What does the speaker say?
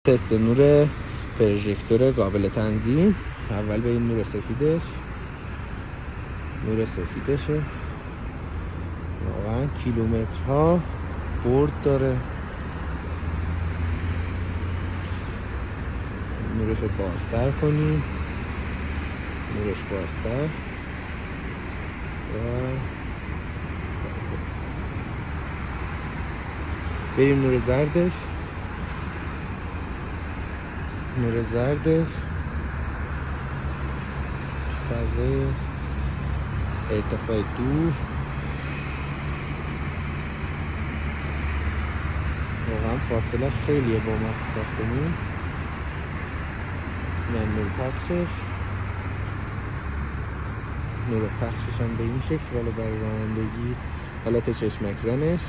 تست نور پروژکتور قابل تنظیم. اول به این نور سفیدشه. واقعا کیلومترها برد داره. نورش رو بازتر کنیم. نورش بازتر و بریم نور زردش. فضای ارتفاع دور واقعا فاصلش خیلیه با ما ساختمون. نور پخشش هم به این شکل، ولی برای رانندگی حالت چشمک زنش.